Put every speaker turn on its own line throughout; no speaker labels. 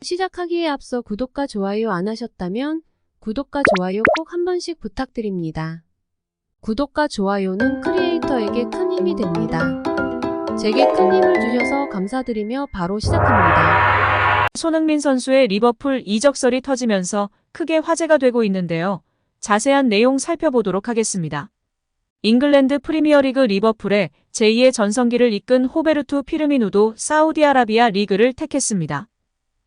시작하기에 앞서 구독과 좋아요 안 하셨다면 구독과 좋아요 꼭 한 번씩 부탁드립니다. 구독과 좋아요는 크리에이터에게 큰 힘이 됩니다. 제게 큰 힘을 주셔서 감사드리며 바로 시작합니다.
손흥민 선수의 리버풀 이적설이 터지면서 크게 화제가 되고 있는데요. 자세한 내용 살펴보도록 하겠습니다. 잉글랜드 프리미어리그 리버풀의 제2의 전성기를 이끈 호베르투 피르미누도 사우디아라비아 리그를 택했습니다.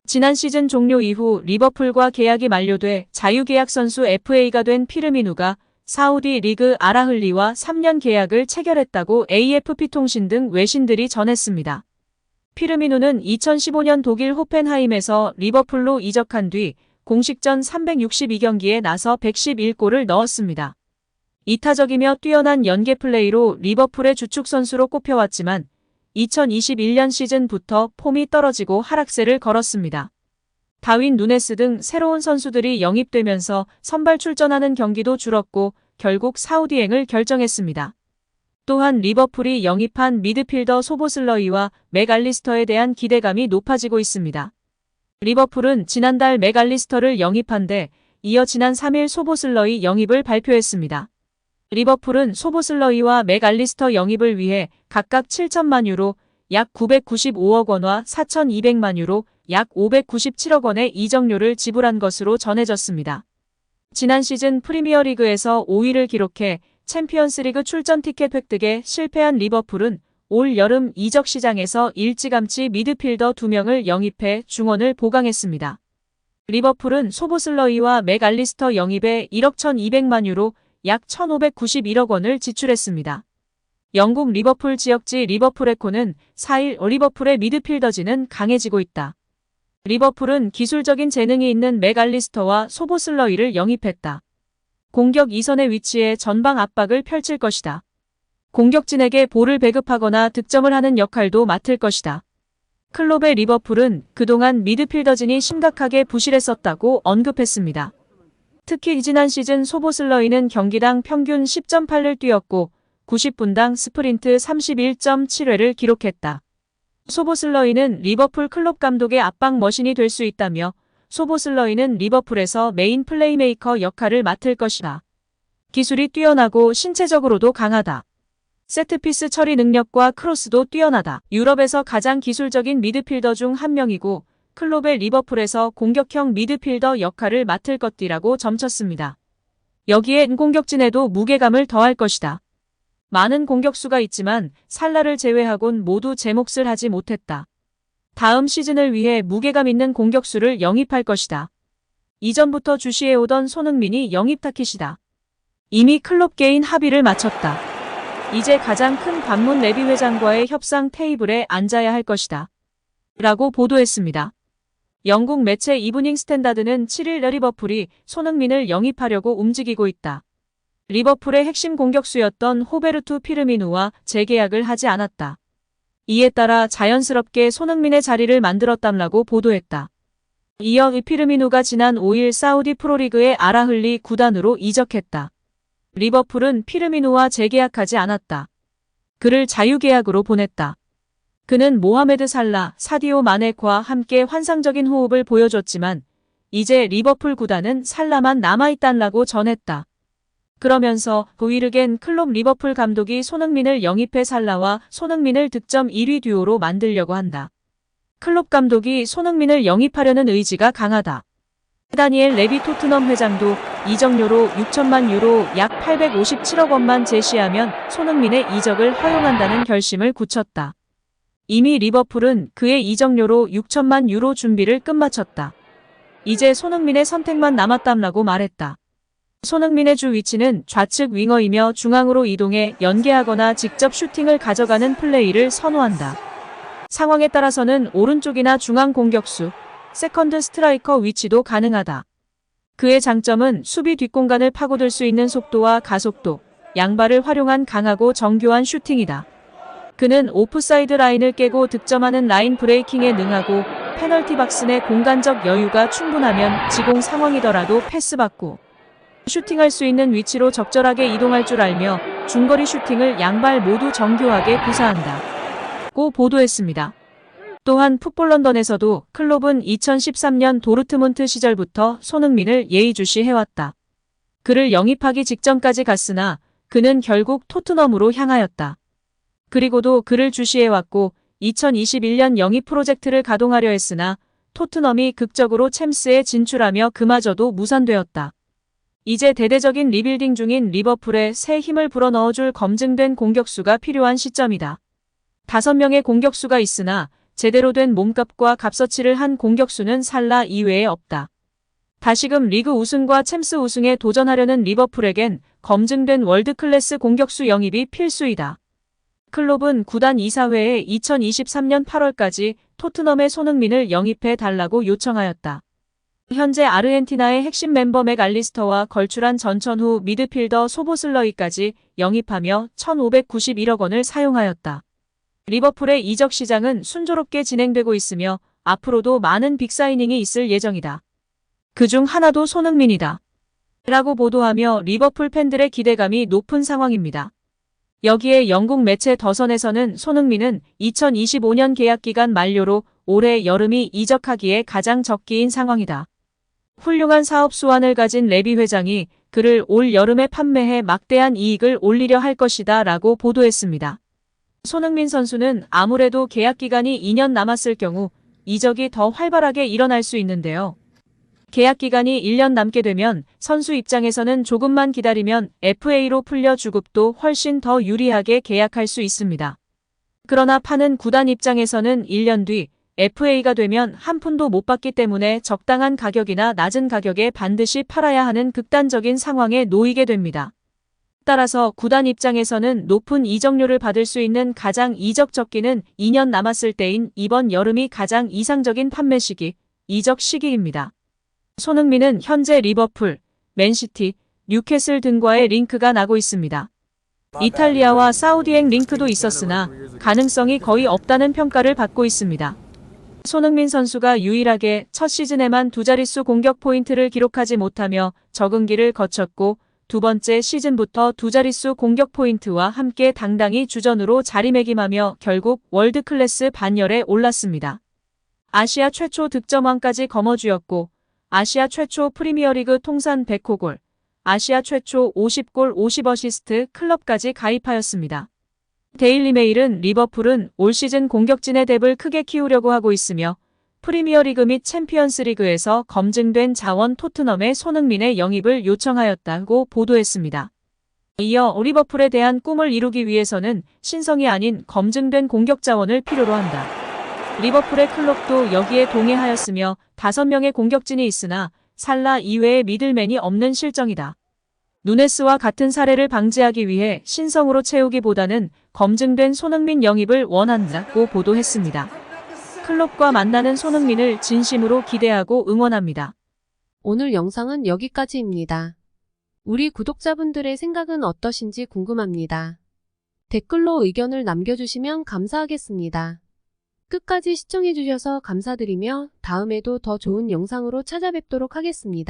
지난 시즌 종료 이후 리버풀과 계약이 만료돼 자유계약 선수 FA가 된 피르미누가 사우디 리그 알아흘리와 3년 계약을 체결했다고 AFP 통신 등 외신들이 전했습니다. 피르미누는 2015년 독일 호펜하임에서 리버풀로 이적한 뒤 공식전 362경기에 나서 111골을 넣었습니다. 이타적이며 뛰어난 연계 플레이로 리버풀의 주축 선수로 꼽혀왔지만 2021년 시즌부터 폼이 떨어지고 하락세를 걸었습니다. 다윈 누네스 등 새로운 선수들이 영입되면서 선발 출전하는 경기도 줄었고 결국 사우디행을 결정했습니다. 또한 리버풀이 영입한 미드필더 소보슬러이와 맥알리스터에 대한 기대감이 높아지고 있습니다. 리버풀은 지난달 맥알리스터를 영입한 데 이어 지난 3일 소보슬러이 영입을 발표했습니다. 리버풀은 소보슬러이와 맥알리스터 영입을 위해 각각 7천만 유로, 약 995억 원과 4,200만 유로, 약 597억 원의 이적료를 지불한 것으로 전해졌습니다. 지난 시즌 프리미어리그에서 5위를 기록해 챔피언스리그 출전 티켓 획득에 실패한 리버풀은 올 여름 이적 시장에서 일찌감치 미드필더 2명을 영입해 중원을 보강했습니다. 리버풀은 소보슬러이와 맥알리스터 영입에 1억 1,200만 유로, 약 1,591억 원을 지출했습니다. 영국 리버풀 지역지 리버풀 에코는 4일 리버풀의 미드필더진은 강해지고 있다. 리버풀은 기술적인 재능이 있는 맥알리스터와 소보슬러이를 영입했다. 공격 2선의 위치에 전방 압박을 펼칠 것이다. 공격진에게 볼을 배급하거나 득점을 하는 역할도 맡을 것이다. 클롭의 리버풀은 그동안 미드필더진이 심각하게 부실했었다고 언급했습니다. 특히 지난 시즌 소보슬러이는 경기당 평균 10.8를 뛰었고 90분당 스프린트 31.7회를 기록했다. 소보슬러이는 리버풀 클롭 감독의 압박 머신이 될 수 있다며 소보슬러이는 리버풀에서 메인 플레이메이커 역할을 맡을 것이다. 기술이 뛰어나고 신체적으로도 강하다. 세트피스 처리 능력과 크로스도 뛰어나다. 유럽에서 가장 기술적인 미드필더 중 한 명이고 클롭의 리버풀에서 공격형 미드필더 역할을 맡을 것이라고 점쳤습니다. 여기에 공격진에도 무게감을 더할 것이다. 많은 공격수가 있지만 살라를 제외하곤 모두 제 몫을 하지 못했다. 다음 시즌을 위해 무게감 있는 공격수를 영입할 것이다. 이전부터 주시해오던 손흥민이 영입 타깃이다. 이미 클롭계인 합의를 마쳤다. 이제 가장 큰 관문 레비 회장과의 협상 테이블에 앉아야 할 것이다. 라고 보도했습니다. 영국 매체 이브닝 스탠다드는 7일 리버풀이 손흥민을 영입하려고 움직이고 있다. 리버풀의 핵심 공격수였던 호베르투 피르미누와 재계약을 하지 않았다. 이에 따라 자연스럽게 손흥민의 자리를 만들었담라고 보도했다. 이어 피르미누가 지난 5일 사우디 프로리그의 알아흘리 구단으로 이적했다. 리버풀은 피르미누와 재계약하지 않았다. 그를 자유계약으로 보냈다. 그는 모하메드 살라, 사디오 마네과 함께 환상적인 호흡을 보여줬지만 이제 리버풀 구단은 살라만 남아있단라고 전했다. 그러면서 보이르겐 클롭 리버풀 감독이 손흥민을 영입해 살라와 손흥민을 득점 1위 듀오로 만들려고 한다. 클롭 감독이 손흥민을 영입하려는 의지가 강하다. 다니엘 레비 토트넘 회장도 이적료로 6천만 유로 약 857억 원만 제시하면 손흥민의 이적을 허용한다는 결심을 굳혔다. 이미 리버풀은 그의 이적료로 6천만 유로 준비를 끝마쳤다. 이제 손흥민의 선택만 남았담라고 말했다. 손흥민의 주 위치는 좌측 윙어이며 중앙으로 이동해 연계하거나 직접 슈팅을 가져가는 플레이를 선호한다. 상황에 따라서는 오른쪽이나 중앙 공격수, 세컨드 스트라이커 위치도 가능하다. 그의 장점은 수비 뒷공간을 파고들 수 있는 속도와 가속도, 양발을 활용한 강하고 정교한 슈팅이다. 그는 오프사이드 라인을 깨고 득점하는 라인 브레이킹에 능하고 페널티 박스 내 공간적 여유가 충분하면 지공 상황이더라도 패스받고 슈팅할 수 있는 위치로 적절하게 이동할 줄 알며 중거리 슈팅을 양발 모두 정교하게 구사한다. 고 보도했습니다. 또한 풋볼 런던에서도 클롭은 2013년 도르트문트 시절부터 손흥민을 예의주시해왔다. 그를 영입하기 직전까지 갔으나 그는 결국 토트넘으로 향하였다. 그리고도 그를 주시해왔고 2021년 영입 프로젝트를 가동하려 했으나 토트넘이 극적으로 챔스에 진출하며 그마저도 무산되었다. 이제 대대적인 리빌딩 중인 리버풀에 새 힘을 불어넣어줄 검증된 공격수가 필요한 시점이다. 5명의 공격수가 있으나 제대로 된 몸값과 값어치를 한 공격수는 살라 이외에 없다. 다시금 리그 우승과 챔스 우승에 도전하려는 리버풀에겐 검증된 월드클래스 공격수 영입이 필수이다. 클롭은 구단 이사회에 2023년 8월까지 토트넘의 손흥민을 영입해 달라고 요청하였다. 현재 아르헨티나의 핵심 멤버 맥알리스터와 걸출한 전천후 미드필더 소보슬러이까지 영입하며 1,591억 원을 사용하였다. 리버풀의 이적 시장은 순조롭게 진행되고 있으며 앞으로도 많은 빅사이닝이 있을 예정이다. 그중 하나도 손흥민이다. 라고 보도하며 리버풀 팬들의 기대감이 높은 상황입니다. 여기에 영국 매체 더선에서는 손흥민은 2025년 계약기간 만료로 올해 여름이 이적하기에 가장 적기인 상황이다. 훌륭한 사업 수완을 가진 레비 회장이 그를 올 여름에 판매해 막대한 이익을 올리려 할 것이다 라고 보도했습니다. 손흥민 선수는 아무래도 계약기간이 2년 남았을 경우 이적이 더 활발하게 일어날 수 있는데요. 계약기간이 1년 남게 되면 선수 입장에서는 조금만 기다리면 FA로 풀려 주급도 훨씬 더 유리하게 계약할 수 있습니다. 그러나 파는 구단 입장에서는 1년 뒤 FA가 되면 한 푼도 못 받기 때문에 적당한 가격이나 낮은 가격에 반드시 팔아야 하는 극단적인 상황에 놓이게 됩니다. 따라서 구단 입장에서는 높은 이적료를 받을 수 있는 가장 이적 적기는 2년 남았을 때인 이번 여름이 가장 이상적인 판매 시기, 이적 시기입니다. 손흥민은 현재 리버풀, 맨시티, 뉴캐슬 등과의 링크가 나고 있습니다. 이탈리아와 사우디행 링크도 있었으나 가능성이 거의 없다는 평가를 받고 있습니다. 손흥민 선수가 유일하게 첫 시즌에만 두 자릿수 공격 포인트를 기록하지 못하며 적응기를 거쳤고 두 번째 시즌부터 두 자릿수 공격 포인트와 함께 당당히 주전으로 자리매김하며 결국 월드클래스 반열에 올랐습니다. 아시아 최초 득점왕까지 거머쥐었고 아시아 최초 프리미어리그 통산 100호 골, 아시아 최초 50골 50어시스트 클럽까지 가입하였습니다. 데일리메일은 리버풀은 올 시즌 공격진의 뎁을 크게 키우려고 하고 있으며 프리미어리그 및 챔피언스리그에서 검증된 자원 토트넘의 손흥민의 영입을 요청하였다고 보도했습니다. 이어 리버풀에 대한 꿈을 이루기 위해서는 신성이 아닌 검증된 공격 자원을 필요로 한다. 리버풀의 클롭도 여기에 동의하였으며 5명의 공격진이 있으나 살라 이외의 미들맨이 없는 실정이다. 누네스와 같은 사례를 방지하기 위해 신성으로 채우기보다는 검증된 손흥민 영입을 원한다고 보도했습니다. 클롭과 만나는 손흥민을 진심으로 기대하고 응원합니다.
오늘 영상은 여기까지입니다. 우리 구독자분들의 생각은 어떠신지 궁금합니다. 댓글로 의견을 남겨주시면 감사하겠습니다. 끝까지 시청해주셔서 감사드리며 다음에도 더 좋은 영상으로 찾아뵙도록 하겠습니다.